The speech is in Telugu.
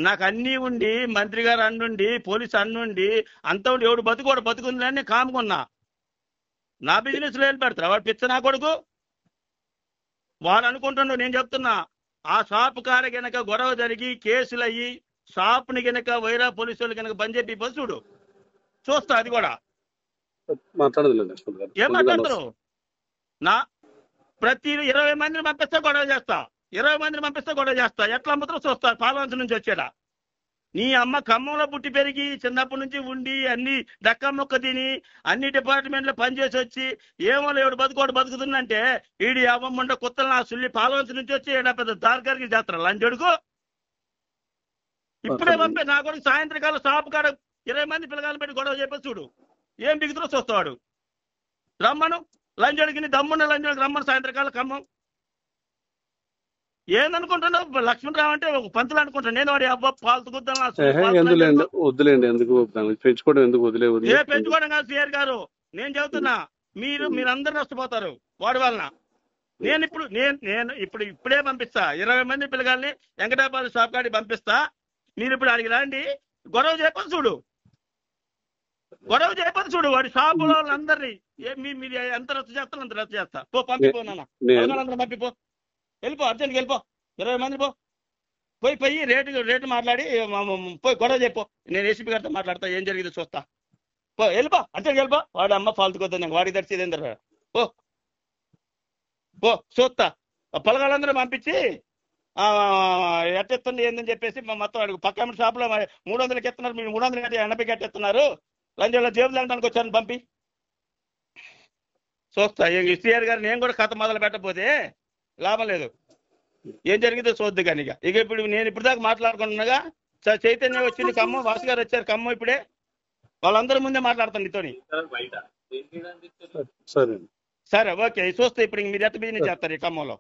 నాకు అన్నీ ఉండి మంత్రి గారు అన్నుండి పోలీసు అన్నుండి అంత ఉండి ఎవడు బతుకోడు బతుకుందని నేను కాముకున్నా. నా బిజినెస్ లో వెళ్ళి పెడతారా వాడు పిచ్చ నా కొడుకు? వాడు అనుకుంటున్నాడు. నేను చెప్తున్నా, ఆ షాప్ కాడ గనక గొడవ జరిగి కేసులు అయ్యి షాప్ని గనక వైరా పోలీసు వాళ్ళు కనుక బంద్ చెప్పి చూడు, చూస్తా అది కూడా. ఏం మాట్లాడతారు? నా ప్రతి 20 మందిని పంపిస్తే గొడవ చేస్తా, 20 మందిని పంపిస్తే గొడవ చేస్తా. ఎట్లా అమ్ముతారో చూస్తా. పాలవంచ నుంచి వచ్చేదా నీ అమ్మ ఖమ్మంలో పుట్టి పెరిగి చిన్నప్పటి నుంచి ఉండి అన్ని డక్క మొక్క తిని అన్ని డిపార్ట్మెంట్లో పనిచేసి వచ్చి ఏమో ఎవడు బతుకోడు బతుకుతుందంటే ఈడి అవ్వమ్మండ కొత్తలు నా సుల్లి పాలవంచ నుంచి వచ్చి ఏడా పెద్ద దార్గారికి చేస్తారు లంచడుకు. ఇప్పుడే పంపే నా కొడుకు సాయంత్రకాలం షాపు కాడ 20 మంది పిల్లగాలు పెట్టి గొడవ చెప్పి చూడు, ఏం బిగుతురో చూస్తావాడు. రమ్మను లంచడికి, దమ్మున్న లంచడికి రమ్మను సాయంత్రకాలం ఖమ్మం. ఏందనుకుంటున్నావు? లక్ష్మణరావు అంటే ఒక పంతులు అనుకుంటాను నేను. వాడి అబ్బా పాలతు వద్దులేండి, ఎందుకు పెంచుకోవడం, ఎందుకు వదిలే. ఏ పెంచుకోవడం కాదు సిఆర్ గారు, నేను చెబుతున్నా. మీరందరూ నష్టపోతారు వాడి వలన. నేను ఇప్పుడే పంపిస్తా 20 మంది పిల్లగాల్ని వెంకటాపాల షాప్ కాడికి పంపిస్తా. మీరు ఇప్పుడు అడిగి రండి, గొడవ చేయపని చూడు, గొడవ చేయపని చూడు. వాడి షాపులో వాళ్ళందరినీ మీరు ఎంత రద్దు చేస్తారో అంత రద్దు చేస్తా. పంపిపో నాన్న, పంపిపో, వెళ్ళిపో, అర్జెంట్కి వెళ్ళిపో. 20 మంది పోయి రేటు మాట్లాడి పోయి గొడవ చెప్పు. నేను ఏసీపీ గారితో మాట్లాడతా, ఏం జరిగిందో చూస్తా. వెళ్ళిపో, అర్జెంట్కి వెళ్ళిపో. వాడి అమ్మ ఫాల్తుకొద్దాం, వాడికి తెచ్చేది ఏంటారు. పో చూస్తా. పొలగాళ్ళందరూ పంపించి ఎట్టెత్తండి ఏందని చెప్పేసి మొత్తం అడుగు. పక్క షాప్లో 300కి ఎత్తున్నారు, మీరు 380 ఎట్టెత్తున్నారు, లంచంలో జేబులు అనడానికి వచ్చాను, పంపి చూస్తా. సిఆర్ గారు నేను కూడా కథ మొదలు పెట్టకపోతే లాభం లేదు. ఏం జరిగిందో చూద్దు కానీ ఇక ఇప్పుడు నేను ఇప్పుడు దాకా మాట్లాడుకుంటున్నాగా. చైతన్య వచ్చింది ఖమ్మం, వాసు గారు వచ్చారు ఖమ్మం ఇప్పుడే, వాళ్ళందరి ముందే మాట్లాడతాను నీతోని. సరే ఓకే, చూస్తే ఇప్పుడు మీరు ఎట్ట బిజినెస్ చేస్తారు ఈ ఖమ్మంలో.